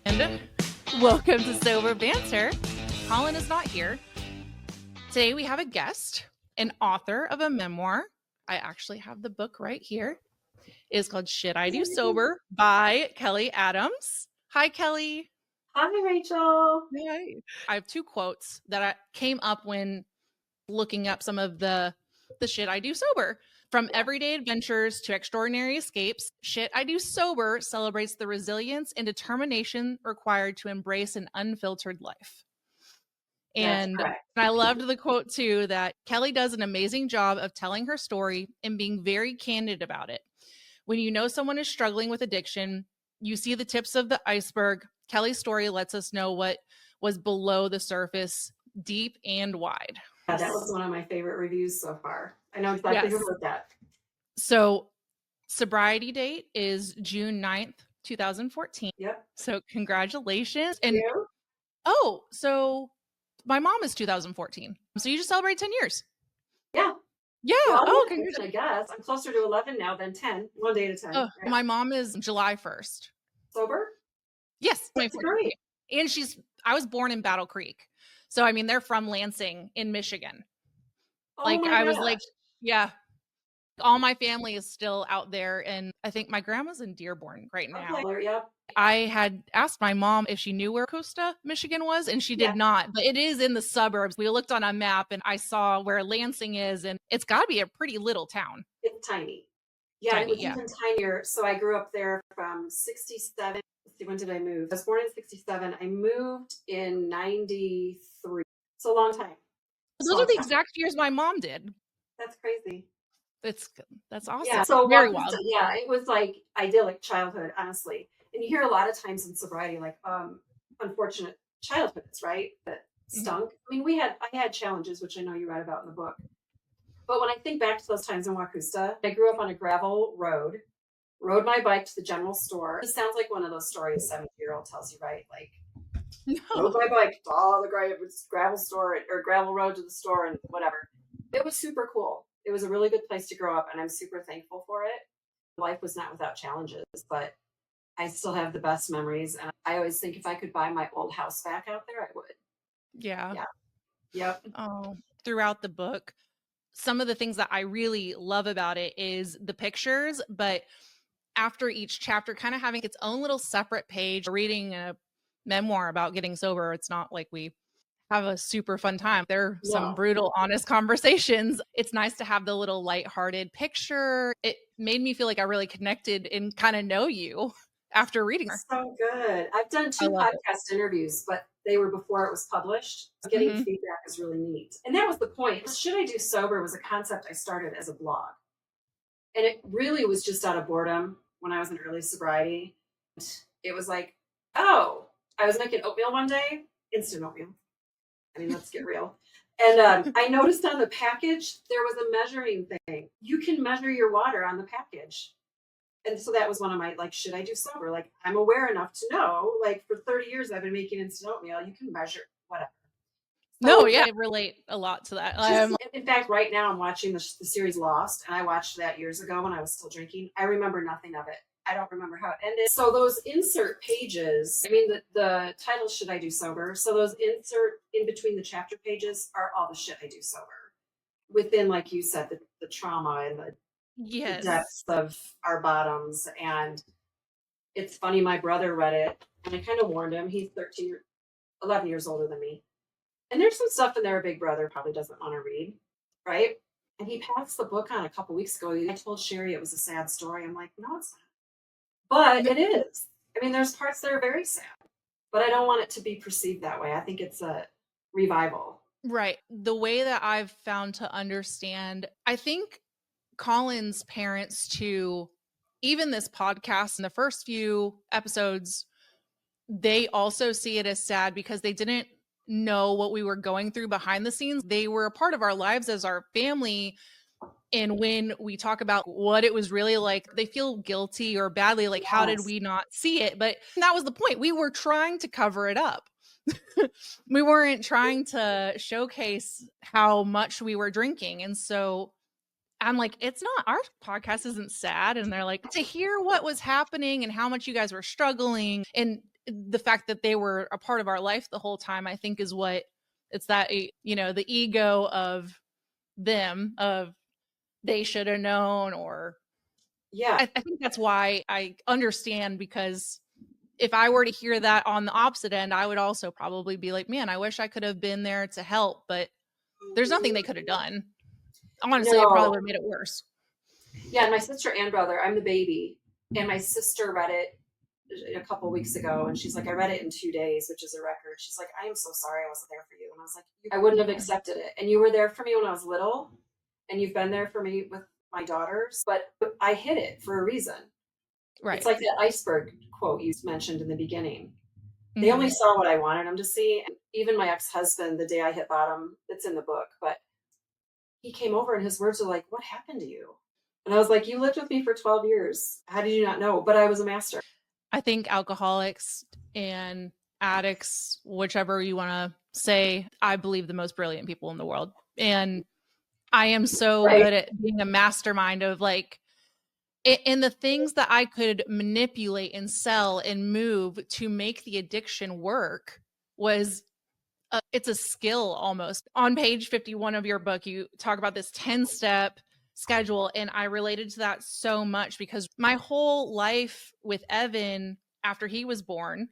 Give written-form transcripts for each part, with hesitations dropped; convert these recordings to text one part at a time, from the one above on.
And welcome to Sober Banter. Colin is not here. Today we have a guest, an author of a memoir. I actually have the book right here. It is called Shit I Do Sober by Kellie Adams. Hi, Kellie. Hi, Rachel. Hi. I have two quotes that came up when looking up some of the shit I do sober. From everyday adventures to extraordinary escapes, Shit I Do Sober celebrates the resilience and determination required to embrace an unfiltered life. And I loved the quote too, that Kellie does an amazing job of telling her story and being very candid about it. When you know someone is struggling with addiction, you see the tips of the iceberg. Kellie's story lets us know what was below the surface, deep and wide. Yeah, that was one of my favorite reviews so far. I know exactly who wrote that. So sobriety date is June 9th, 2014. Yep. So congratulations. And you? Oh, so my mom is 2014. So you just celebrate 10 years. Yeah. Yeah. Well, oh, I guess. I'm closer to 11 now than 10. One day at a time. Oh, right? My mom is July 1st. Sober? Yes. That's great. And I was born in Battle Creek. So, I mean, they're from Lansing in Michigan. Oh, I was like, yeah. All my family is still out there. And I think my grandma's in Dearborn right now. Okay, yep. I had asked my mom if she knew where Costa, Michigan was, and she did not. But it is in the suburbs. We looked on a map and I saw where Lansing is, and it's got to be a pretty little town. It's tiny. Yeah, it was even tinier. So I grew up there from 67. Let's see, when did I move? I was born in 67. I moved in 93. It's a long time. Those are the exact years my mom did. That's crazy. That's awesome. Yeah, so very wild. Yeah, it was like idyllic childhood, honestly. And you hear a lot of times in sobriety, like unfortunate childhoods, right? That stunk. Mm-hmm. I mean, I had challenges, which I know you read about in the book. But when I think back to those times in Wacusta, I grew up on a gravel road, rode my bike to the general store. It sounds like one of those stories a 70-year-old tells you, right? Like, rode my bike to all the gravel store or gravel road to the store and whatever. It was super cool. It was a really good place to grow up, and I'm super thankful for it. Life was not without challenges, but I still have the best memories. And I always think if I could buy my old house back out there, I would. Yeah. Yep. Oh, throughout the book, some of the things that I really love about it is the pictures, but after each chapter kind of having its own little separate page, reading a memoir about getting sober. It's not like we have a super fun time. There are some brutal, honest conversations. It's nice to have the little lighthearted picture. It made me feel like I really connected and kind of know you after reading her. So good. I've done 2 podcast interviews, but they were before it was published. Getting feedback is really neat. And that was the point. Should I Do Sober was a concept I started as a blog. And it really was just out of boredom when I was in early sobriety. It was like, I was making oatmeal one day, instant oatmeal. I mean, let's get real. And I noticed on the package, there was a measuring thing. You can measure your water on the package. And so that was one of my, like, should I do sober? Like, I'm aware enough to know, like, for 30 years, I've been making instant oatmeal. You can measure whatever. So, I relate a lot to that. In fact, right now I'm watching the series Lost, and I watched that years ago when I was still drinking. I remember nothing of it. I don't remember how it ended. So those insert pages, I mean, the title, Should I Do Sober? So those insert in between the chapter pages are all the shit I do sober. Within, like you said, the trauma and the depths of our bottoms. And it's funny, my brother read it, and I kind of warned him. He's 11 years older than me. And there's some stuff in there a big brother probably doesn't want to read, right? And he passed the book on a couple weeks ago. I told Sherry it was a sad story. I'm like, no, it's not. But it is. I mean, there's parts that are very sad, but I don't want it to be perceived that way. I think it's a revival. Right. The way that I've found to understand, I think Colin's parents to even this podcast in the first few episodes, they also see it as sad because they didn't know what we were going through behind the scenes. They were a part of our lives as our family. And when we talk about what it was really like, they feel guilty or badly, like, how did we not see it? But that was the point. We were trying to cover it up. We weren't trying to showcase how much we were drinking. And so I'm like, it's not, our podcast isn't sad. And they're like, to hear what was happening and how much you guys were struggling and the fact that they were a part of our life the whole time, I think is what it's that, you know, the ego of them, of they should have known, or Yeah. I think that's why I understand, because if I were to hear that on the opposite end, I would also probably be like, man, I wish I could have been there to help, but there's nothing they could have done. Honestly, it probably No. would have made it worse. Yeah, and my sister and brother, I'm the baby, and my sister read it a couple weeks ago, and she's like, I read it in 2 days, which is a record. She's like, I am so sorry I wasn't there for you. And I was like, I wouldn't have accepted it. And you were there for me when I was little, and you've been there for me with my daughters, but I hid it for a reason. Right. It's like that iceberg quote you mentioned in the beginning. They only saw what I wanted them to see. And even my ex-husband, the day I hit bottom, it's in the book, but he came over and his words were like, what happened to you? And I was like, you lived with me for 12 years. How did you not know? But I was a master. I think alcoholics and addicts, whichever you want to say, I believe the most brilliant people in the world. And I am so good at being a mastermind of like, and the things that I could manipulate and sell and move to make the addiction work was it's a skill almost. On page 51 of your book, you talk about this 10-step schedule, and I related to that so much because my whole life with Evan after he was born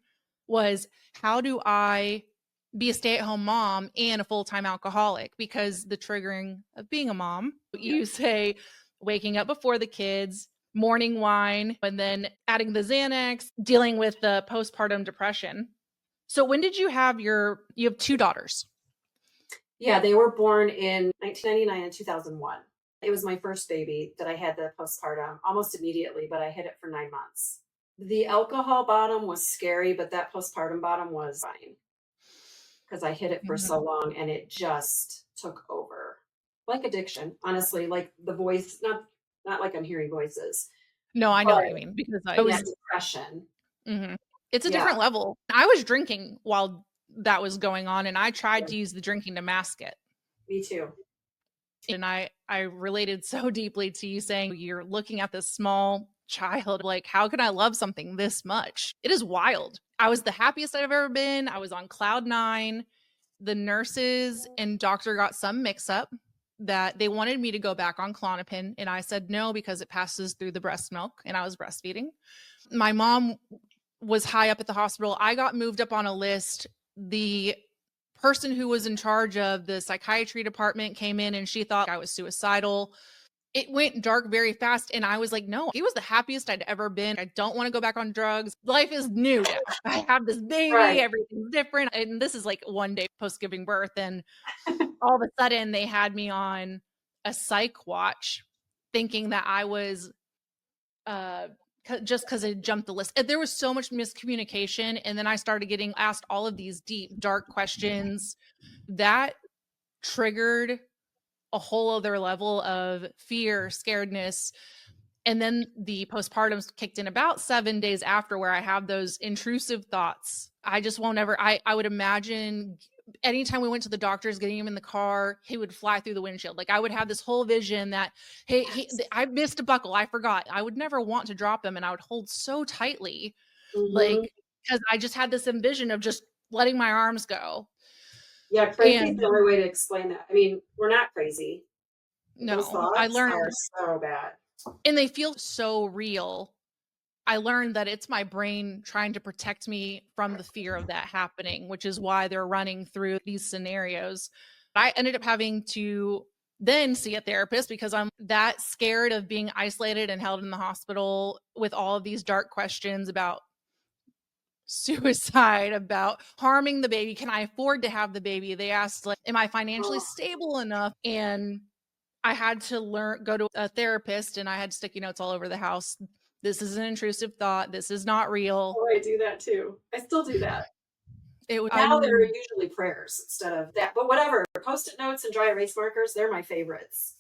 was, how do I be a stay-at-home mom and a full-time alcoholic? Because the triggering of being a mom, you say waking up before the kids, morning wine, and then adding the Xanax, dealing with the postpartum depression. So when did you have you have 2 daughters? Yeah, they were born in 1999 and 2001. It was my first baby that I had the postpartum almost immediately, but I hid it for 9 months. The alcohol bottom was scary, but that postpartum bottom was fine because I hid it for so long and it just took over. Like addiction, honestly, like the voice, not like I'm hearing voices. No, I know what you mean, because I was depression. It's a different level. I was drinking while that was going on, and I tried to use the drinking to mask it. Me too. And I related so deeply to you saying you're looking at this small child, like, how can I love something this much? It is wild. I was the happiest I've ever been. I was on cloud 9. The nurses and doctor got some mix up that they wanted me to go back on Klonopin, and I said no because it passes through the breast milk, and I was breastfeeding. My mom was high up at the hospital. I got moved up on a list. The person who was in charge of the psychiatry department came in and she thought I was suicidal. It went dark very fast. And I was like, no, he was the happiest I'd ever been. I don't want to go back on drugs. Life is new now. I have this baby. Everything's different. And this is like one day post giving birth. And all of a sudden they had me on a psych watch thinking that I was just because I jumped the list. There was so much miscommunication. And then I started getting asked all of these deep, dark questions that triggered a whole other level of fear, scaredness. And then the postpartum kicked in about 7 days after, where I have those intrusive thoughts. I just won't ever, I would imagine anytime we went to the doctors, getting him in the car, he would fly through the windshield. Like I would have this whole vision that, hey, I missed a buckle. I forgot. I would never want to drop him. And I would hold so tightly, like, because I just had this envision of just letting my arms go. Yeah, crazy is the only way to explain that. I mean, we're not crazy. No, those thoughts I learned are so bad. And they feel so real. I learned that it's my brain trying to protect me from the fear of that happening, which is why they're running through these scenarios. I ended up having to then see a therapist because I'm that scared of being isolated and held in the hospital with all of these dark questions about suicide, about harming the baby. Can I afford to have the baby? They asked, like, am I financially stable enough? And I had to go to a therapist, and I had sticky notes all over the house. This is an intrusive thought. This is not real. Oh, I do that too. I still do that. Now they're usually prayers instead of that, but whatever. Post-it notes and dry erase markers, they're my favorites.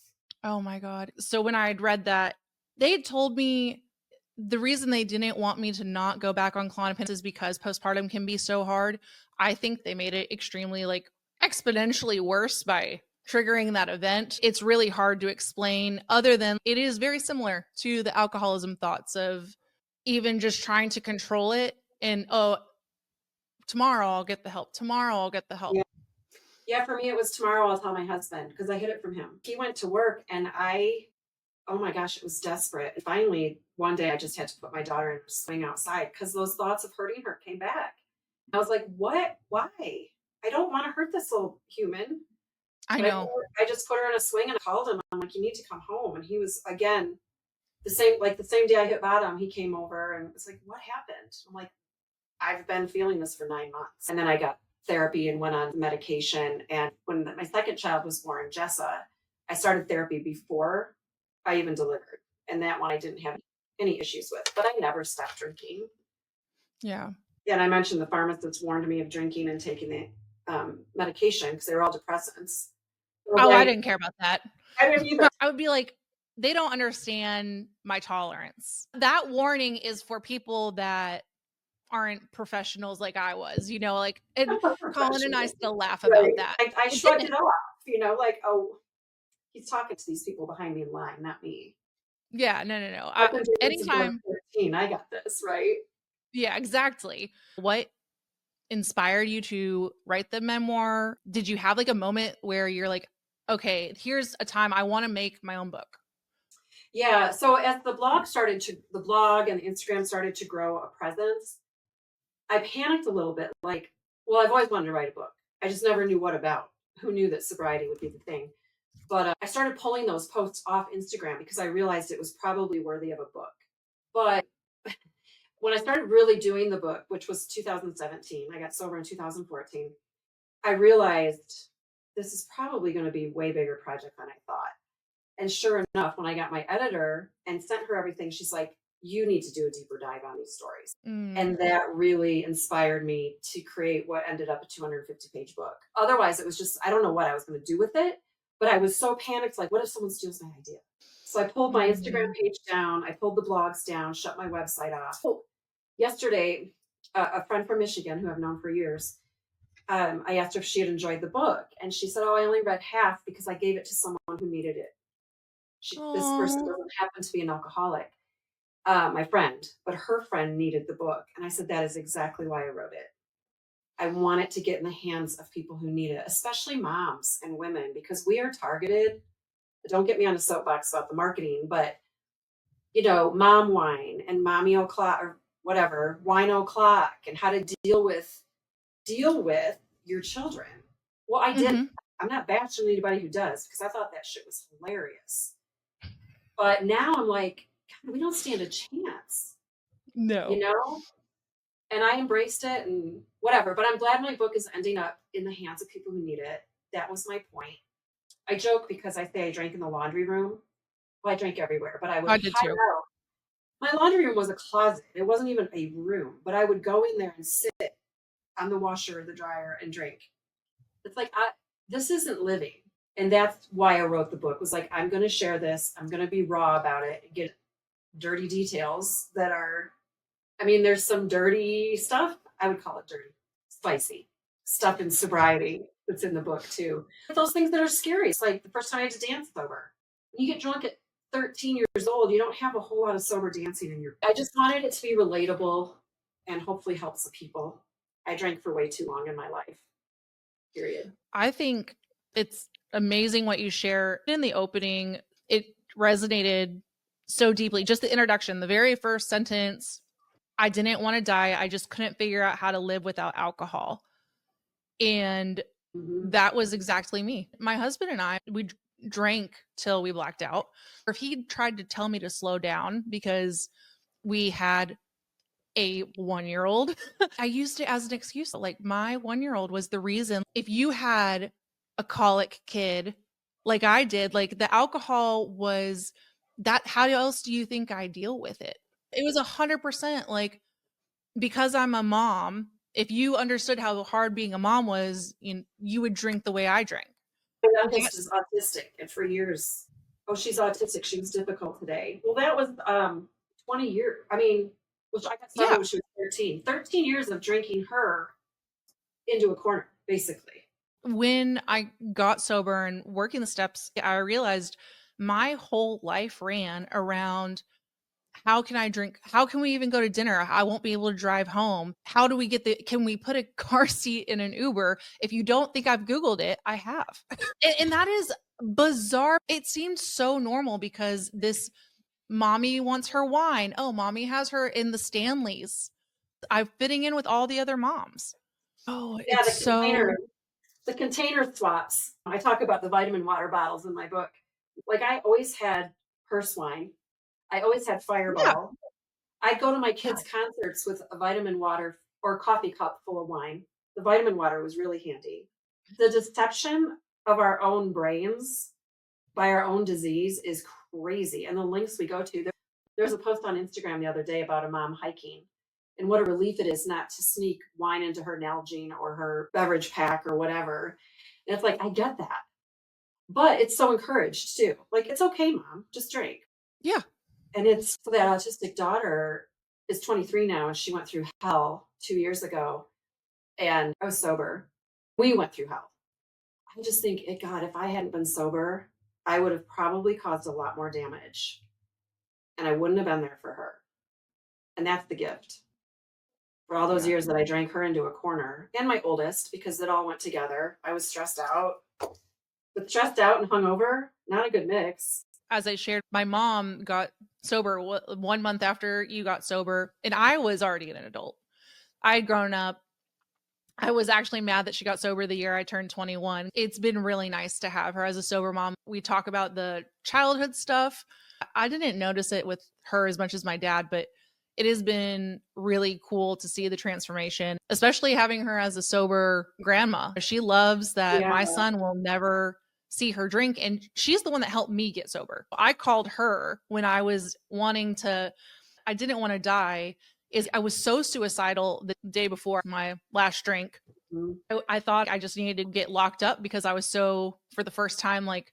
Oh my God. So when I had read that, they had told me the reason they didn't want me to not go back on Klonopin is because postpartum can be so hard. I think they made it extremely, like, exponentially worse by triggering that event. It's really hard to explain, other than it is very similar to the alcoholism thoughts of even just trying to control it and, oh, tomorrow I'll get the help. Tomorrow I'll get the help. Yeah. Yeah, for me, it was tomorrow I'll tell my husband because I hid it from him. He went to work and oh my gosh, it was desperate. And finally, one day I just had to put my daughter in a swing outside because those thoughts of hurting her came back. I was like, what? Why? I don't want to hurt this little human. I know. I just put her in a swing and I called him. I'm like, you need to come home. And he was, again, the same day I hit bottom, he came over and was like, what happened? I'm like, I've been feeling this for 9 months. And then I got therapy and went on medication. And when my second child was born, Jessa, I started therapy before I even delivered. And that one I didn't have any issues with, but I never stopped drinking. Yeah. And I mentioned the pharmacist warned me of drinking and taking the medication because they were all depressants. Oh, I didn't care about that. I didn't either. I would be like, they don't understand my tolerance. That warning is for people that aren't professionals like I was, like, and Colin and I still laugh about that. I shrugged it off, like, oh, he's talking to these people behind me in line, not me. Yeah, no. Anytime. 13, I got this, right? Yeah, exactly. What inspired you to write the memoir? Did you have like a moment where you're like, okay, here's a time I want to make my own book? Yeah. So as the blog and the Instagram started to grow a presence, I panicked a little bit. Like, well, I've always wanted to write a book. I just never knew what about. Who knew that sobriety would be the thing? But I started pulling those posts off Instagram because I realized it was probably worthy of a book. But when I started really doing the book, which was 2017, I got sober in 2014, I realized this is probably going to be a way bigger project than I thought. And sure enough, when I got my editor and sent her everything, she's like, you need to do a deeper dive on these stories. And that really inspired me to create what ended up a 250-page book. Otherwise, it was just, I don't know what I was going to do with it, but I was so panicked, like, what if someone steals my idea? So I pulled my Instagram page down, I pulled the blogs down, shut my website off. Yesterday, a friend from Michigan who I've known for years, I asked her if she had enjoyed the book. And she said, oh, I only read half because I gave it to someone who needed it. This person doesn't happen to be an alcoholic, my friend, but her friend needed the book. And I said, that is exactly why I wrote it. I want it to get in the hands of people who need it, especially moms and women, because we are targeted. Don't get me on a soapbox about the marketing, but mom wine and mommy o'clock or whatever, wine o'clock, and how to deal with your children. Well, I didn't. I'm not bashing anybody who does because I thought that shit was hilarious. But now I'm like, God, we don't stand a chance. No. And I embraced it and whatever. But I'm glad my book is ending up in the hands of people who need it. That was my point. I joke because I say I drank in the laundry room. Well, I drank everywhere, but I did too. My laundry room was a closet. It wasn't even a room, but I would go in there and sit on the washer or the dryer and drink. It's like, this isn't living. And that's why I wrote the book, was like, I'm going to share this. I'm going to be raw about it and get dirty details that are, there's some dirty stuff. I would call it dirty, spicy stuff in sobriety that's in the book too. Those things that are scary. It's like the first time I had to dance sober. When you get drunk at 13 years old, you don't have a whole lot of sober dancing I just wanted it to be relatable and hopefully help some people. I drank for way too long in my life, period. I think it's amazing what you share in the opening. It resonated so deeply. Just the introduction, the very first sentence, I didn't want to die. I just couldn't figure out how to live without alcohol. And that was exactly me. My husband and I, we drank till we blacked out. Or he tried to tell me to slow down because we had a 1-year-old. I used it as an excuse. Like, my 1-year-old was the reason. If you had a colic kid like I did, like, the alcohol was that. How else do you think I deal with it? It was 100% like, because I'm a mom. If you understood how hard being a mom was, you would drink the way I drank. My youngest is autistic, and for years, she's autistic. She was difficult today. Well, that was 20 years. Which I got started when she was 13. 13 years of drinking her into a corner, basically. When I got sober and working the steps, I realized my whole life ran around how can I drink? How can we even go to dinner? I won't be able to drive home. How do we get can we put a car seat in an Uber? If you don't think I've Googled it, I have. And that is bizarre. It seems so normal because this mommy wants her wine. Oh, mommy has her in the Stanleys. I'm fitting in with all the other moms. Oh, Yeah, it's so the container swaps. I talk about the vitamin water bottles in my book. Like I always had purse wine. I always had yeah, Fireball. I'd go to my yeah. kids' concerts with a vitamin water or coffee cup full of wine. The vitamin water was really handy. The deception of our own brains by our own disease is crazy. And the links we go to, there's a post on Instagram the other day about a mom hiking and what a relief it is not to sneak wine into her Nalgene or her beverage pack or whatever. And it's like, I get that. But it's so encouraged too. Like, it's okay, mom, just drink. Yeah. And it's so that autistic daughter is 23 now and she went through hell 2 years ago. And I was sober. We went through hell. I just think, God, if I hadn't been sober, I would have probably caused a lot more damage and I wouldn't have been there for her. And that's the gift. For all those Yeah. years that I drank her into a corner and my oldest, because it all went together. I was stressed out, but stressed out and hungover, not a good mix. As I shared, my mom got sober 1 month after you got sober, and I was already an adult. I had grown up. I was actually mad that she got sober the year I turned 21. It's been really nice to have her as a sober mom. We talk about the childhood stuff. I didn't notice it with her as much as my dad, but it has been really cool to see the transformation, especially having her as a sober grandma. She loves that Yeah. my son will never see her drink, and she's the one that helped me get sober. I called her when I was I didn't want to die. I was so suicidal the day before my last drink. Mhm. I thought I just needed to get locked up because I was so, for the first time, like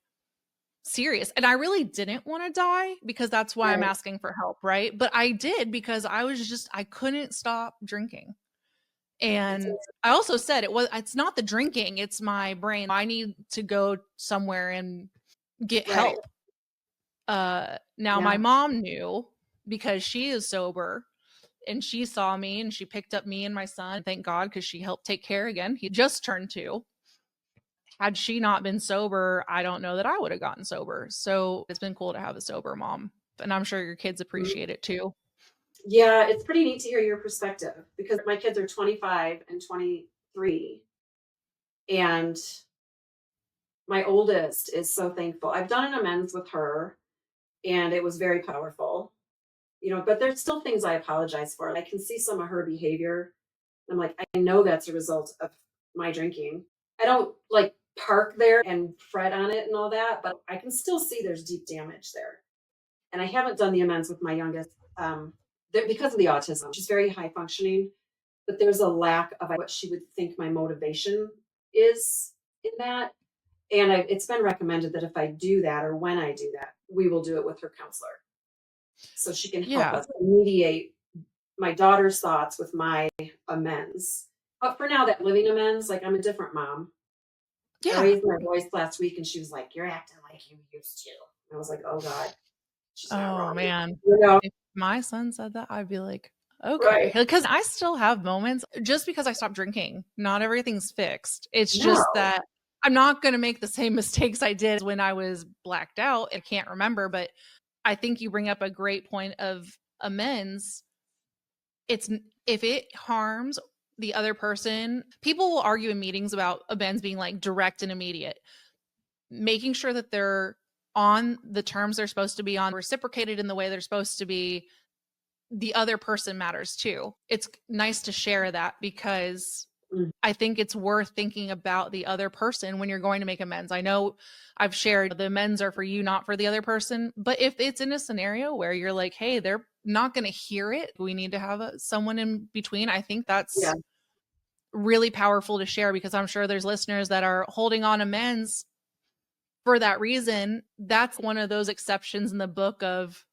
serious. And I really didn't want to die because that's why I'm Right. asking for help, right? But I did because I couldn't stop drinking. It's And I also said it's not the drinking, it's my brain. I need to go somewhere and get right. help. Now my Yeah. mom knew because she is sober and she saw me and she picked up me and my son. Thank God, because she helped take care again. He just turned 2. Had she not been sober, I don't know that I would have gotten sober. So it's been cool to have a sober mom. And I'm sure your kids Mhm. appreciate it too. Yeah, it's pretty neat to hear your perspective because my kids are 25 and 23. And my oldest is so thankful. I've done an amends with her and it was very powerful, but there's still things I apologize for. I can see some of her behavior. I'm like, I know that's a result of my drinking. I don't like park there and fret on it and all that, but I can still see there's deep damage there. And I haven't done the amends with my youngest because of the autism. She's very high functioning, but there's a lack of what she would think my motivation is in that. And it's been recommended that if I do that or when I do that, we will do it with her counselor so she can help Yeah. us mediate my daughter's thoughts with my amends. But for now, that living amends, like I'm a different mom. I Yeah. raised my voice last week and she was like, "You're acting like you used to." And I was like, "Oh God, she's not Oh wrong." man. You know? If my son said that, I'd be like, okay. Right. Because I still have moments just because I stopped drinking. Not everything's fixed. It's just No. that I'm not going to make the same mistakes I did when I was blacked out. I can't remember, but I think you bring up a great point of amends. If it harms the other person, people will argue in meetings about amends being like direct and immediate. Making sure that they're on the terms they're supposed to be on, reciprocated in the way they're supposed to be, the other person matters too. It's nice to share that because Mm. I think it's worth thinking about the other person when you're going to make amends. I know I've shared the amends are for you, not for the other person. But if it's in a scenario where you're like, hey, they're not going to hear it, we need to have someone in between. I think Yeah. that's really powerful to share because I'm sure there's listeners that are holding on amends for that reason. That's one of those exceptions in the book of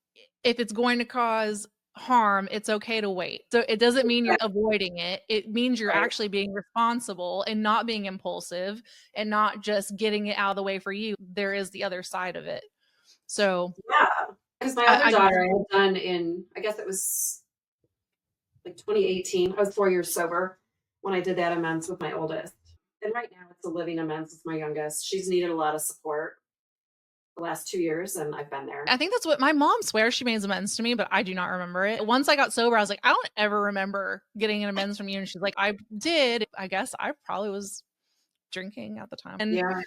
if it's going to cause harm, it's okay to wait. So it doesn't mean you're avoiding it. It means you're Right. actually being responsible and not being impulsive and not just getting it out of the way for you. There is the other side of it. So Yeah. Because my other I daughter I had done in, I guess it was like 2018. I was 4 years sober when I did that amends with my oldest. And right now it's a living amends with my youngest. She's needed a lot of support the last 2 years, and I've been there. I think that's what my mom swears she made amends to me, but I do not remember it. Once I got sober, I was like, I don't ever remember getting an amends from you. And she's like, I did. I guess I probably was drinking at the time. And Yeah.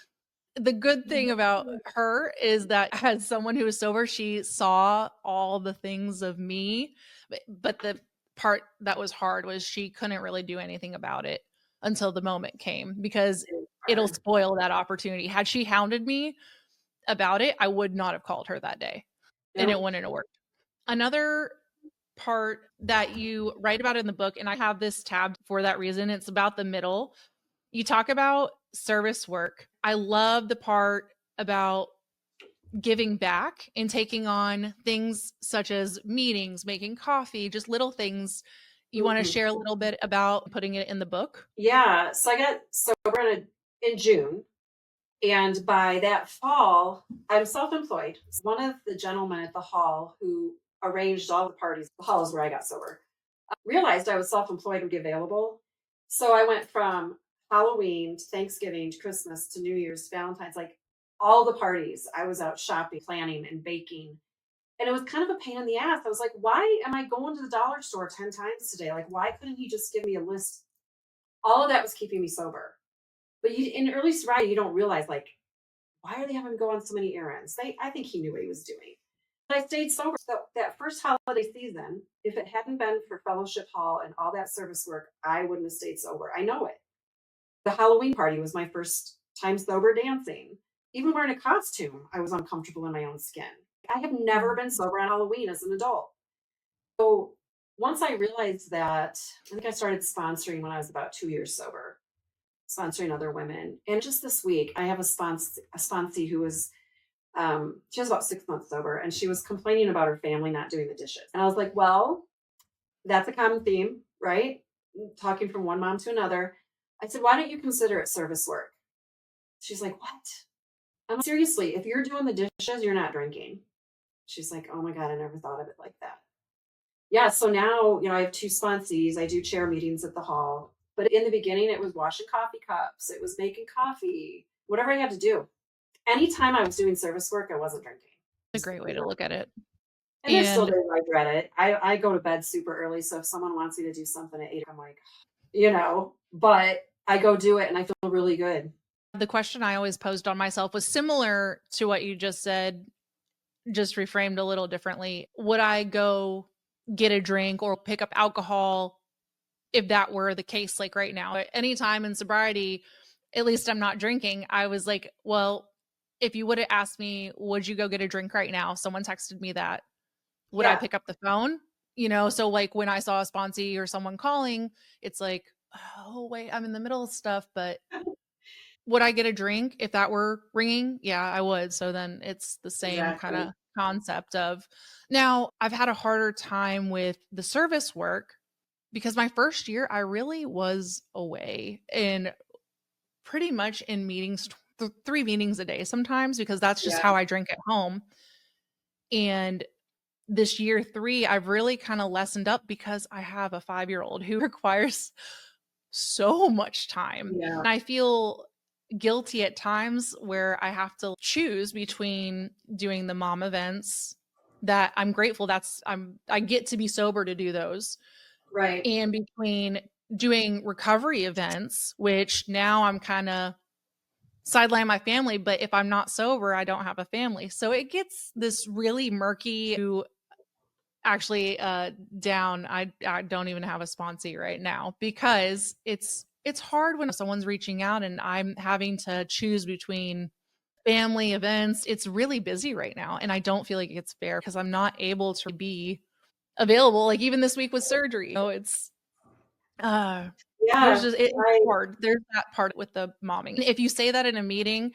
the good thing about her is that as someone who was sober, she saw all the things of me. But the part that was hard was she couldn't really do anything about it until the moment came because it'll Hard. spoil that opportunity. Had she hounded me about it, I would not have called her that day and it Nope. wouldn't have worked. Another part that you write about in the book, and I have this tab for that reason, it's about the middle. You talk about service work. I love the part about giving back and taking on things such as meetings, making coffee, just little things. You want to Mhm. share a little bit about putting it in the book? Yeah. So I got sober in June. And by that fall, I'm self employed. One of the gentlemen at the hall who arranged all the parties, the hall is where I got sober, realized I was self employed and be available. So I went from Halloween to Thanksgiving to Christmas to New Year's, Valentine's, like all the parties. I was out shopping, planning, and baking. And it was kind of a pain in the ass. I was like, why am I going to the dollar store 10 times today? Like, why couldn't he just give me a list? All of that was keeping me sober. But in early sobriety, you don't realize, like, why are they having him go on so many errands? I think he knew what he was doing. But I stayed sober. So that first holiday season, if it hadn't been for Fellowship Hall and all that service work, I wouldn't have stayed sober. I know it. The Halloween party was my first time sober dancing. Even wearing a costume, I was uncomfortable in my own skin. I have never been sober on Halloween as an adult. So once I realized that, I think I started sponsoring when I was about 2 years sober, sponsoring other women. And just this week, I have a sponsee who was she was about 6 months sober, and she was complaining about her family not doing the dishes. And I was like, well, that's a common theme, right? Talking from one mom to another. I said, why don't you consider it service work? She's like, what? I'm like, seriously, if you're doing the dishes, you're not drinking. She's like, oh my God, I never thought of it like that. Yeah, so now, I have two sponsees. I do chair meetings at the hall. But in the beginning, it was washing coffee cups, it was making coffee, whatever I had to do. Anytime I was doing service work, I wasn't drinking. A great way to look at it. And there's still And days I dread it. I go to bed super early. So if someone wants me to do something at 8, I'm like, but I go do it and I feel really good. the question I always posed on myself was similar to what you just said, just reframed a little differently. Would I go get a drink or pick up alcohol if that were the case, like right now? Anytime in sobriety, at least I'm not drinking. I was like, well, if you would have asked me, would you go get a drink right now? Someone texted me that. Would I Yeah. pick up the phone? So like when I saw a sponsee or someone calling, it's like, oh, wait, I'm in the middle of stuff, but would I get a drink if that were ringing? Yeah, I would. So then it's the same kind Exactly. of concept of now I've had a harder time with the service work because my first year I really was away and pretty much in meetings, 3 meetings a day sometimes because that's just Yeah. how I drink at home. And this year 3, I've really kind of lessened up because I have a 5-year-old who requires so much time. Yeah. And I feel guilty at times where I have to choose between doing the mom events that I'm grateful I get to be sober to do those, Right. and between doing recovery events, which now I'm kind of sideline my family, but if I'm not sober, I don't have a family. So it gets this really murky actually down. I don't even have a sponsee right now because it's hard when someone's reaching out and I'm having to choose between family events. It's really busy right now and I don't feel like it's fair because I'm not able to be available, like even this week with surgery. It's uh there's Yeah. just it's I hard. There's that part with the momming. If you say that in a meeting,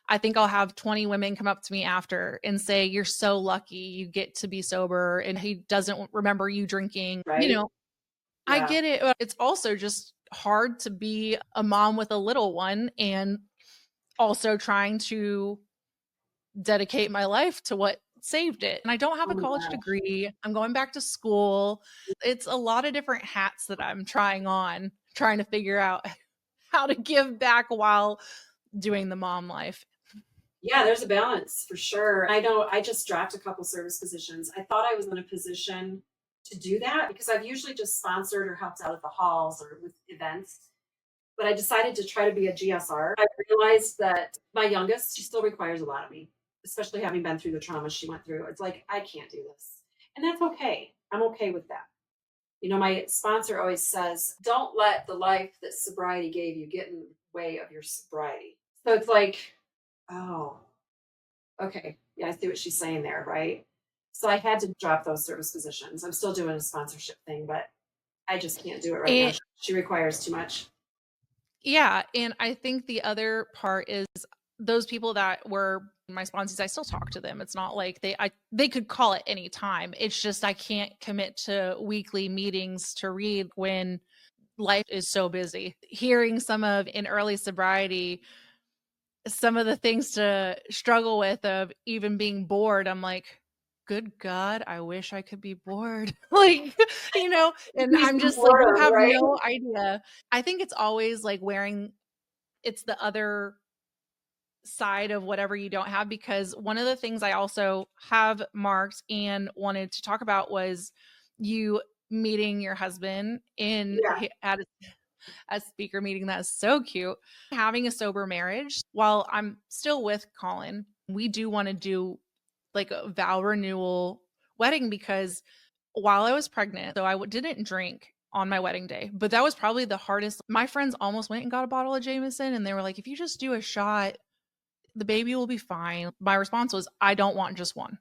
I think I'll have 20 women come up to me after and say, "You're so lucky you get to be sober and he doesn't remember you drinking." Right? I Yeah. get it. But it's also just hard to be a mom with a little one and also trying to dedicate my life to what saved it. And I don't have Oh a my college gosh. degree. I'm going back to school. It's a lot of different hats that I'm trying on, trying to figure out how to give back while doing the mom life. Yeah, there's a balance for sure. I know I just dropped a couple service positions. I thought I was in a position to do that because I've usually just sponsored or helped out at the halls or with events. But I decided to try to be a GSR. I realized that my youngest, she still requires a lot of me, especially having been through the trauma she went through. It's like, I can't do this. And that's okay. I'm okay with that. My sponsor always says, don't let the life that sobriety gave you get in the way of your sobriety. So it's like, oh, okay. Yeah, I see what she's saying there, right? So I had to drop those service positions. I'm still doing a sponsorship thing, but I just can't do it right now. And She requires too much. yeah, and I think the other part is those people that were my sponsors, I still talk to them. It's not like they could call at any time. It's just I can't commit to weekly meetings to read when life is so busy. Hearing some of in early sobriety, some of the things to struggle with of even being bored, I'm like, good God, I wish I could be bored. Like, and Peace I'm and just like, you boredom, have right? no idea. I think it's always like wearing it's the other side of whatever you don't have, because one of the things I also have marked and wanted to talk about was you meeting your husband Yeah. at a speaker meeting. That's so cute. Having a sober marriage. While I'm still with Colin, we do want to do like a vow renewal wedding, because while I was pregnant, so didn't drink on my wedding day, but that was probably the hardest. My friends almost went and got a bottle of Jameson, and they were like, if you just do a shot, the baby will be fine. My response was, I don't want just one.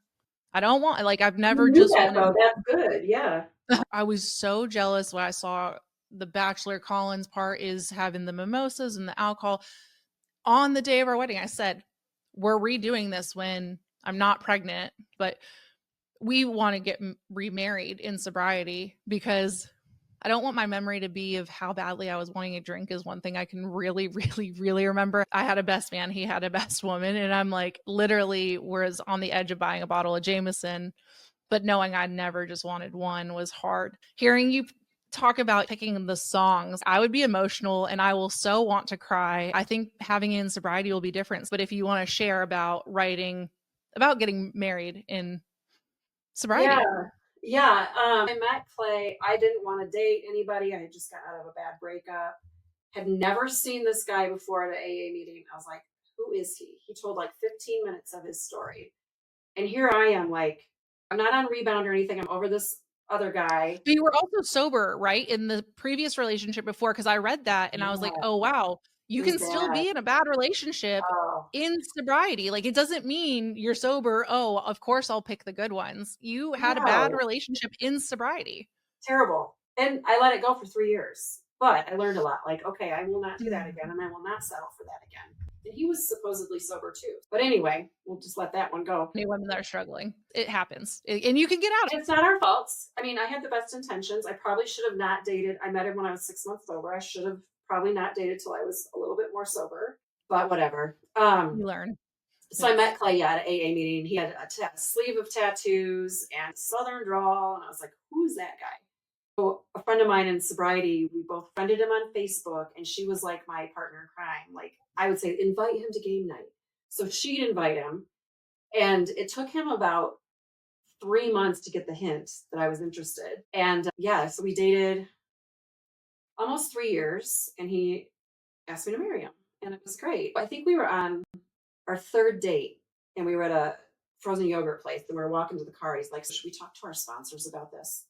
I don't want, like, I've You never knew just that wanted though. one. That's good. Yeah. I was so jealous when I saw the Bachelor Collins part is having the mimosas and the alcohol on the day of our wedding. I said, we're redoing this when I'm not pregnant, but we want to get remarried in sobriety, because I don't want my memory to be of how badly I was wanting a drink is one thing I can really, really, really remember. I had a best man, he had a best woman, and I'm like literally was on the edge of buying a bottle of Jameson, but knowing I never just wanted one was hard. Hearing you talk about picking the songs, I would be emotional and I will so want to cry. I think having it in sobriety will be different. But if you want to share about writing, about getting married in Yeah. sobriety. Yeah. I met Clay. I didn't want to date anybody. I had just got out of a bad breakup. Had never seen this guy before at an AA meeting. I was like, who is he? He told like 15 minutes of his story. And here I am, like, I'm not on rebound or anything. I'm over this other guy. But you were also sober, right? In the previous relationship before, because I read that and I was like, Yeah, oh, wow, it you was can still bad. be in a bad relationship Oh, in sobriety. Like, it doesn't mean you're sober. Oh, of course I'll pick the good ones. You had a bad no, relationship in sobriety. terrible. And I let it go for 3 years. But I learned a lot. Like, okay, I will not do that Mm. again, and I will not settle for that again. And he was supposedly sober too. But anyway, we'll just let that one go. Any women that are struggling, it happens. And you can get out. And it's not our faults. I mean, I had the best intentions. I probably should have not dated. I met him when I was 6 months sober. I should have probably not dated till I was a little bit more sober. But whatever. You learn. So I It's met Clay at an AA meeting. He had a sleeve of tattoos and Southern drawl, and I was like, "Who's that guy?" So a friend of mine in sobriety, we both friended him on Facebook, and she was like my partner in crime. Like I would say, invite him to game night. So she'd invite him, and it took him about 3 months to get the hint that I was interested. And yeah, so we dated almost 3 years, and he asked me to marry him, and it was great. I think we were on our third date, and we were at a frozen yogurt place, and we were walking to the car. He's like, should we talk to our sponsors about this?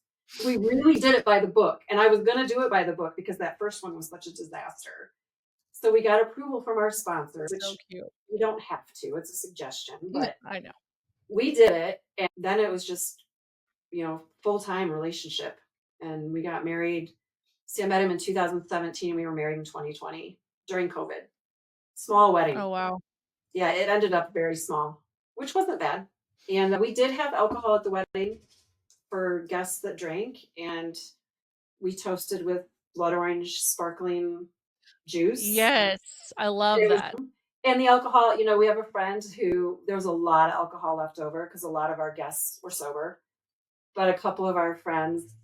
We really did it by the book, and I was going to do it by the book because that first one was such a disaster. So we got approval from our sponsors, so which cute. you don't have to. It's a suggestion, No, but I know. we did it, and then it was just full-time relationship, and we got married. See, I met him in 2017. We were married in 2020 during COVID. Small wedding. Oh, wow. Yeah, it ended up very small, which wasn't bad. And we did have alcohol at the wedding for guests that drank, and we toasted with blood orange sparkling juice. Yes, I love It was, that. and the alcohol, we have a friend who there was a lot of alcohol left over because a lot of our guests were sober, but a couple of our friends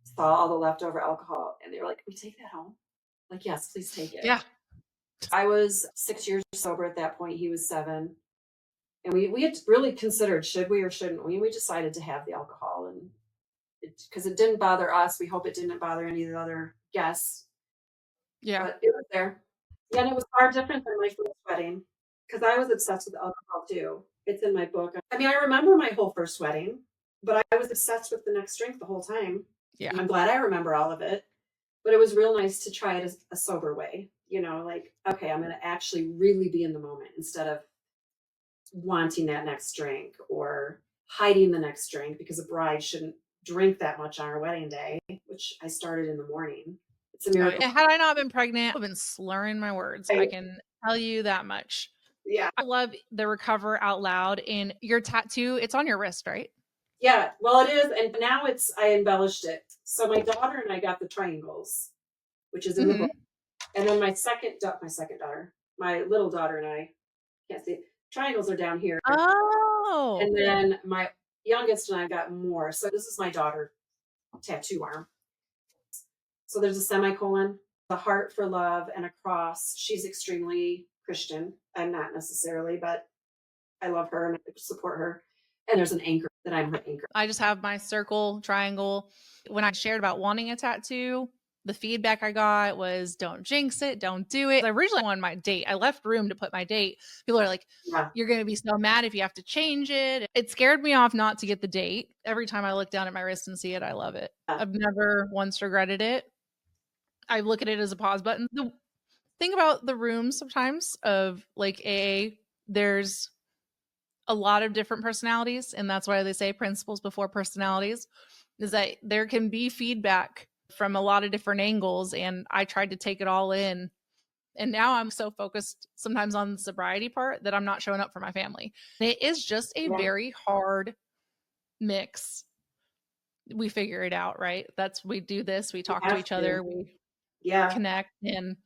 saw all the leftover alcohol and they were like, "We take that home?" Like, yes, please take it. Yeah. I was 6 years sober at that point. He was 7. And we had really considered, should we or shouldn't we? And we decided to have the alcohol, and because it didn't bother us. We hope it didn't bother any of the other guests, Yeah. but it was there. Yeah, and it was far different than my first wedding because I was obsessed with alcohol too. It's in my book. I mean, I remember my whole first wedding, but I was obsessed with the next drink the whole time. Yeah. I'm glad I remember all of it, but it was real nice to try it as a sober way. Like, okay, I'm going to actually really be in the moment instead of wanting that next drink or hiding the next drink because a bride shouldn't drink that much on her wedding day, which I started in the morning. It's a Oh, miracle. yeah. Had I not been pregnant, I've been slurring my words. I Right? can tell you that much. Yeah. I love the Recover Out Loud. And your tattoo, it's on your wrist, right? Yeah. Well, it is. And now I embellished it. So my daughter and I got the triangles, which is in the book. And then my daughter, my little daughter and I, can't see it, triangles are down here. Oh. And then my youngest and I got more. So this is my daughter tattoo arm. So there's a semicolon, a heart for love, and a cross. She's extremely Christian. I'm not necessarily, but I love her and I support her. And there's an anchor that I'm her anchor. I just have my circle, triangle. When I shared about wanting a tattoo, the feedback I got was don't jinx it, don't do it. I originally wanted my date. I left room to put my date. People are like, Yeah. you're going to be so mad if you have to change it. It scared me off not to get the date. Every time I look down at my wrist and see it, I love it. I've never once regretted it. I look at it as a pause button. The thing about the rooms sometimes of like AA, there's a lot of different personalities, and that's why they say principles before personalities, is that there can be feedback from a lot of different angles, and I tried to take it all in. And now I'm so focused sometimes on the sobriety part that I'm not showing up for my family. It is just a very hard mix. We figure it out, right? We do this, we talk to each other, we connect. And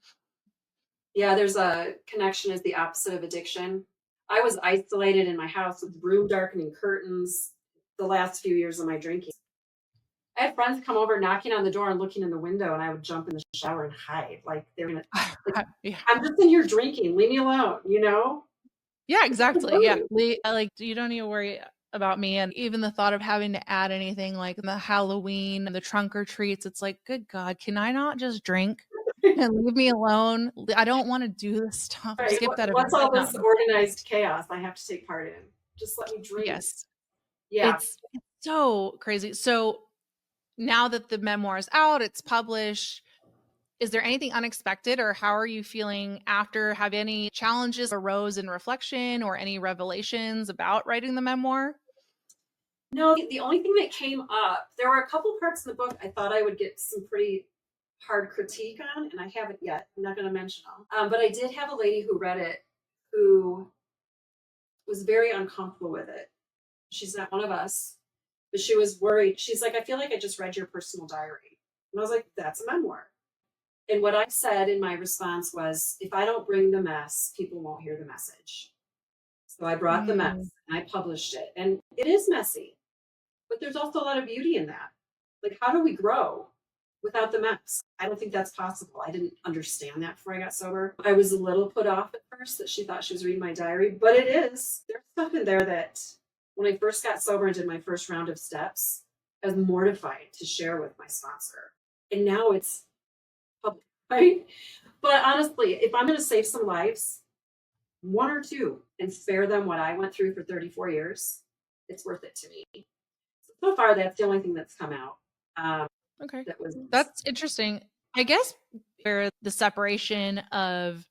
there's a connection is the opposite of addiction. I was isolated in my house with room darkening curtains the last few years of my drinking. I had friends come over knocking on the door and looking in the window, and I would jump in the shower and hide. Like they're gonna I'm just in here drinking, leave me alone, Yeah, exactly. Yeah. Like you don't need to worry about me. And even the thought of having to add anything like the Halloween and the trunk or treats, it's like, good God, can I not just drink and leave me alone? I don't want to do this stuff. Right. Skip that. What's all this organized chaos I have to take part in? Just let me drink. Yes. Yeah. It's so crazy. So now that the memoir is out, it's published, is there anything unexpected, or how are you feeling after? Have any challenges arose in reflection or any revelations about writing the memoir? No, the only thing that came up, there were a couple parts in the book I thought I would get some pretty hard critique on, and I haven't yet. I'm not going to mention them. But I did have a lady who read it who was very uncomfortable with it. She's not one of us, but she was worried. She's like, I feel like I just read your personal diary. And I was like, that's a memoir. And what I said in my response was, if I don't bring the mess, people won't hear the message. So I brought the mess and I published it. And it is messy, but there's also a lot of beauty in that. Like, how do we grow without the mess? I don't think that's possible. I didn't understand that before I got sober. I was a little put off at first that she thought she was reading my diary, but it is. There's stuff in there that when I first got sober and did my first round of steps, I was mortified to share with my sponsor. And now it's public, right? But honestly, if I'm going to save some lives, one or two, and spare them what I went through for 34 years, it's worth it to me. So far, that's the only thing that's come out. Okay. That's interesting. I guess where the separation of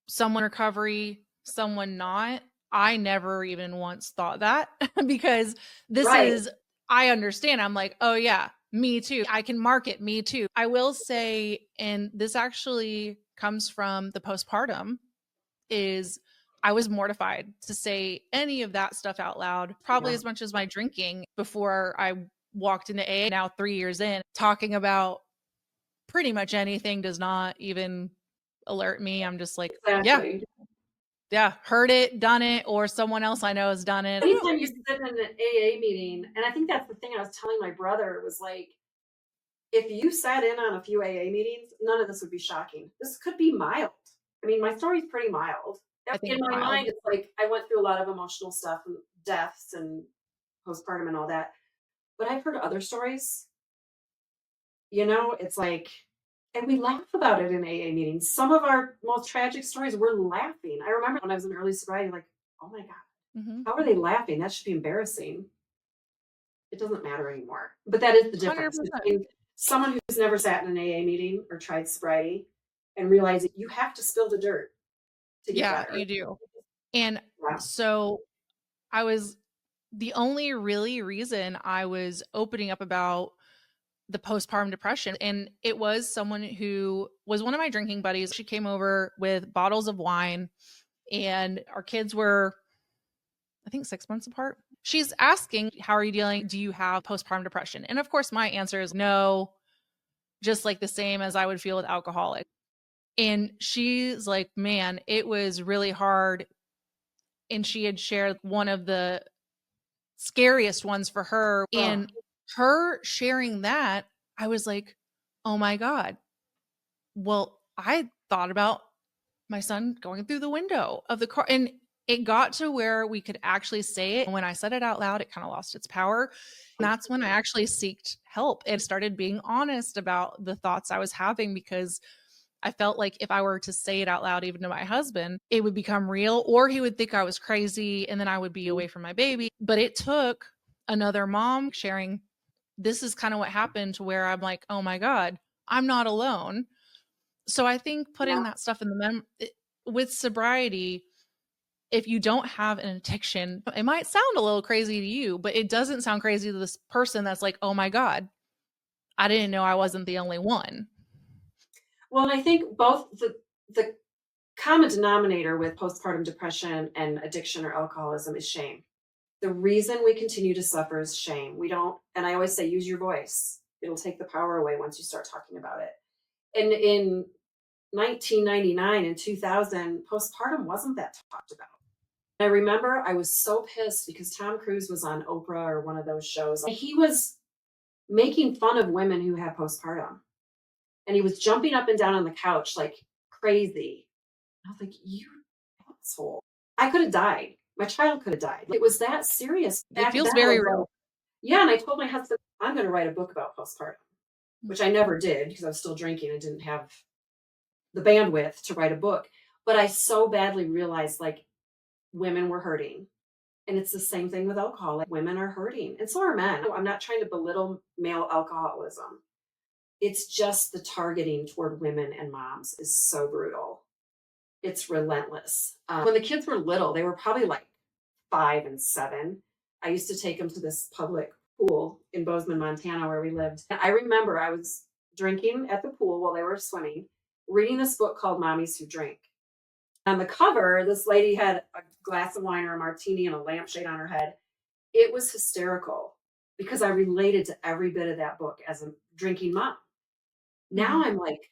someone recovery, someone not, I never even once thought that because this is, I understand. I'm like, oh yeah, me too. I can market me too. I will say, and this actually comes from the postpartum, is I was mortified to say any of that stuff out loud, probably Yeah. as much as my drinking before I walked into AA. Now 3 years in, talking about pretty much anything does not even alert me. I'm just like, yeah, Exactly. yeah, heard it, done it, or someone else I know has done it. Anytime you sit in an AA meeting, and I think that's the thing I was telling my brother was like, if you sat in on a few AA meetings, none of this would be shocking. This could be mild. I mean, my story's pretty mild. I think In it's my mild. mind, it's like I went through a lot of emotional stuff and deaths and postpartum and all that. But I've heard other stories, it's like, and we laugh about it in AA meetings. Some of our most tragic stories, we're laughing. I remember when I was in early sobriety, like, oh my God, Mhm. how are they laughing? That should be embarrassing. It doesn't matter anymore. But that is the difference 100%. between someone who's never sat in an AA meeting or tried sobriety and realizing you have to spill the dirt to get Yeah, better. you do. And Yeah. so I was the only really reason I was opening up about the postpartum depression, and it was someone who was one of my drinking buddies. She came over with bottles of wine, and our kids were, I think, 6 months apart. She's asking, how are you dealing? Do you have postpartum depression? And of course, my answer is no, just like the same as I would feel with alcoholic. And she's like, man, it was really hard. And she had shared one of the scariest ones for her. Oh, And her sharing that, I was like, oh my God. Well, I thought about my son going through the window of the car. And it got to where we could actually say it. And when I said it out loud, it kind of lost its power. And that's when I actually sought help and started being honest about the thoughts I was having, because I felt like if I were to say it out loud, even to my husband, it would become real, or he would think I was crazy and then I would be away from my baby. But it took another mom sharing, this is kind of what happened, to where I'm like, oh my God, I'm not alone. So I think yeah. putting that stuff in with sobriety, if you don't have an addiction, it might sound a little crazy to you, but it doesn't sound crazy to this person that's like, oh my God, I didn't know I wasn't the only one. Well, and I think both the common denominator with postpartum depression and addiction or alcoholism is shame. The reason we continue to suffer is shame. We don't, and I always say, use your voice. It'll take the power away once you start talking about it. And in 1999 and 2000, postpartum wasn't that talked about. I remember I was so pissed because Tom Cruise was on Oprah or one of those shows. And he was making fun of women who had postpartum. And he was jumping up and down on the couch like crazy. I was like, you asshole. I could have died. My child could have died. It was that serious. It Back then, feels I very was like, real. yeah. And I told my husband, I'm going to write a book about postpartum, which I never did because I was still drinking and didn't have the bandwidth to write a book. But I so badly realized like women were hurting. And it's the same thing with alcohol. Like women are hurting, and so are men. I'm not trying to belittle male alcoholism. It's just the targeting toward women and moms is so brutal. It's relentless. When the kids were little, they were probably like 5 and 7. I used to take them to this public pool in Bozeman, Montana, where we lived. And I remember I was drinking at the pool while they were swimming, reading this book called Mommies Who Drink. On the cover, this lady had a glass of wine or a martini and a lampshade on her head. It was hysterical because I related to every bit of that book as a drinking mom. Now I'm like,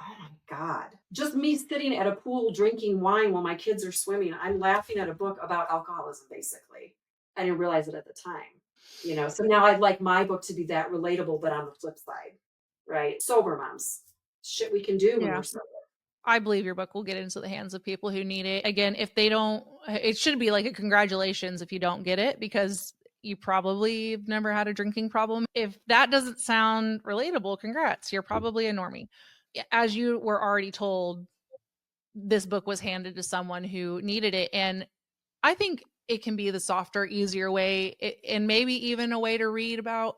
oh my God, just me sitting at a pool drinking wine while my kids are swimming. I'm laughing at a book about alcoholism, basically. I didn't realize it at the time. So now I'd like my book to be that relatable, but on the flip side, right? Sober moms, shit we can do when Yeah. we're sober. I believe your book will get into the hands of people who need it. Again, if they don't, it should be like a congratulations if you don't get it, because you probably have never had a drinking problem. If that doesn't sound relatable, congrats. You're probably a normie. As you were already told, this book was handed to someone who needed it. And I think it can be the softer, easier way, and maybe even a way to read about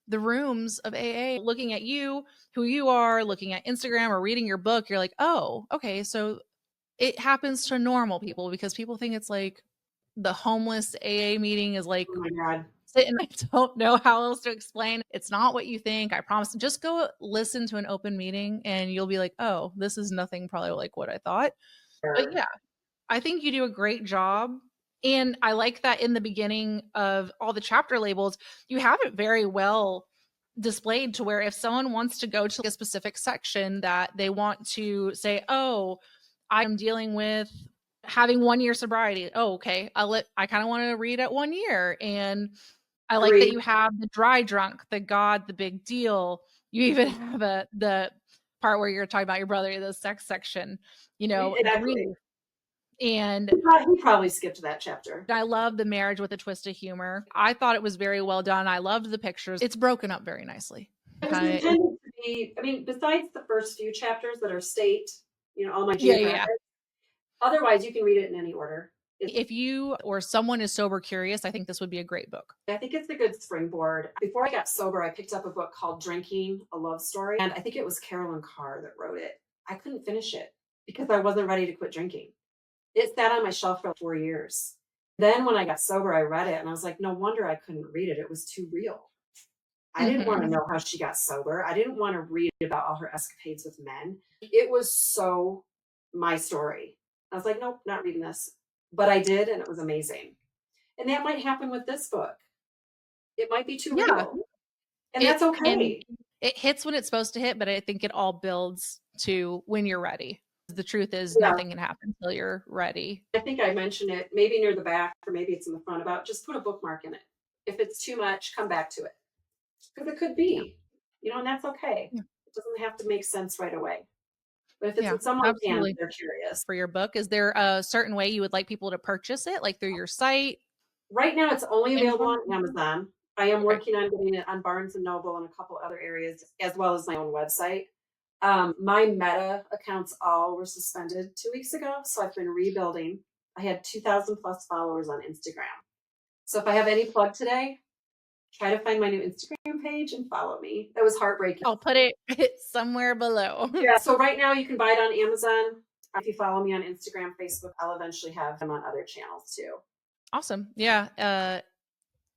the rooms of AA. Looking at you, who you are, looking at Instagram or reading your book, you're like, oh, okay, so it happens to normal people, because people think it's like the homeless AA meeting is like Oh my God. sitting. I don't know how else to explain. It's not what you think. I promise. Just go listen to an open meeting and you'll be like, oh, this is nothing probably like what I thought. But yeah, I think you do a great job. And I like that in the beginning of all the chapter labels, you have it very well displayed to where if someone wants to go to a specific section that they want to say, oh, I'm dealing with having 1 year sobriety. Oh, okay. I kind of want to read at 1 year. And I like that you have the dry drunk, the God, the big deal. You even have the part where you're talking about your brother, the sex section, Exactly. grief. And he probably skipped that chapter. I love the marriage with a twist of humor. I thought it was very well done. I loved the pictures. It's broken up very nicely. It was intended to be, I mean, besides the first few chapters that are state, all my geographic, otherwise you can read it in any order. If you or someone is sober curious, I think this would be a great book. I think it's a good springboard. Before I got sober, I picked up a book called Drinking, a Love Story. And I think it was Carolyn Carr that wrote it. I couldn't finish it because I wasn't ready to quit drinking. It sat on my shelf for 4 years. Then when I got sober, I read it and I was like, no wonder I couldn't read it. It was too real. I didn't want to know how she got sober. I didn't want to read about all her escapades with men. It was so my story. I was like, nope, not reading this. But I did, and it was amazing. And that might happen with this book. It might be too real. And that's okay. It hits when it's supposed to hit, but I think it all builds to when you're ready. The truth is nothing can happen until you're ready. I think I mentioned it maybe near the back or maybe it's in the front about just put a bookmark in it. If it's too much, come back to it. Because it could be, and that's okay. Yeah. It doesn't have to make sense right away. But if it's in someone's hands, they're curious. For your book, is there a certain way you would like people to purchase it, like through your site? Right now, it's only available on Amazon. I am working on getting it on Barnes & Noble and a couple other areas, as well as my own website. My Meta accounts all were suspended 2 weeks ago, so I've been rebuilding. I had 2,000 plus followers on Instagram. So if I have any plug today, try to find my new Instagram page and follow me. That was heartbreaking. I'll put it somewhere below. Yeah, so right now you can buy it on Amazon. If you follow me on Instagram, Facebook, I'll eventually have them on other channels too. Awesome. Yeah.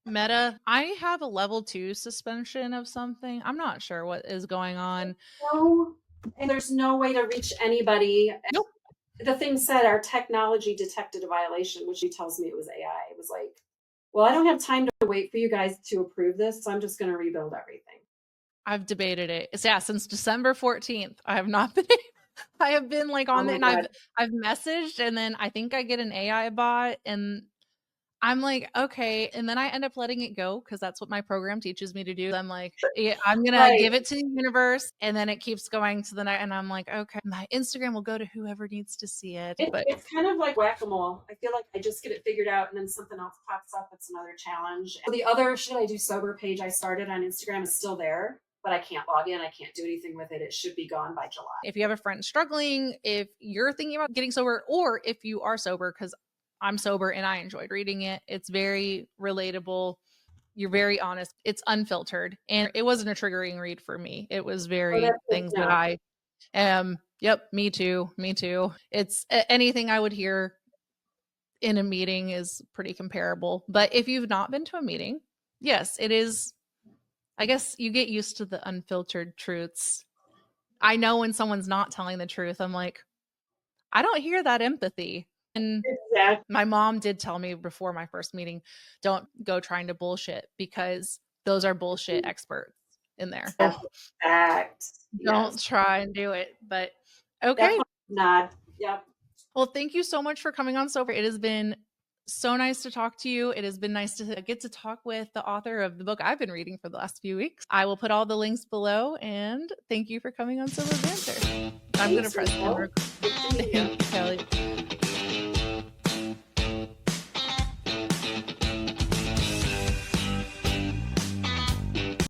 Meta, I have a level 2 suspension of something. I'm not sure what is going on. No, and there's no way to reach anybody. Nope. The thing said our technology detected a violation, which tells me it was AI. It was like, well, I don't have time to wait for you guys to approve this, so I'm just going to rebuild everything. I've debated it. Since December 14th, I have not been. I have been like on it, and I've messaged, and then I think I get an AI bot, and I'm like, okay. And then I end up letting it go because that's what my program teaches me to do. I'm like, I'm going to give it to the universe. And then it keeps going to the night. And I'm like, okay, my Instagram will go to whoever needs to see it. But it's kind of like whack-a-mole. I feel like I just get it figured out and then something else pops up. It's another challenge. The other Should I Do Sober page I started on Instagram is still there, but I can't log in. I can't do anything with it. It should be gone by July. If you have a friend struggling, if you're thinking about getting sober, or if you are sober, because I'm sober and I enjoyed reading it. It's very relatable. You're very honest. It's unfiltered. And it wasn't a triggering read for me. It was very things that I am. Yep. Me too. It's anything I would hear in a meeting is pretty comparable. But if you've not been to a meeting, yes, it is. I guess you get used to the unfiltered truths. I know when someone's not telling the truth, I'm like, I don't hear that empathy. And my mom did tell me before my first meeting, don't go trying to bullshit because those are bullshit experts in there. Don't try and do it. But okay. Nod. Yep. Well, thank you so much for coming on Sober. It has been so nice to talk to you. It has been nice to get to talk with the author of the book I've been reading for the last few weeks. I will put all the links below, and thank you for coming on Sober Banter. I'm going to press the record. Thank you, Kellie.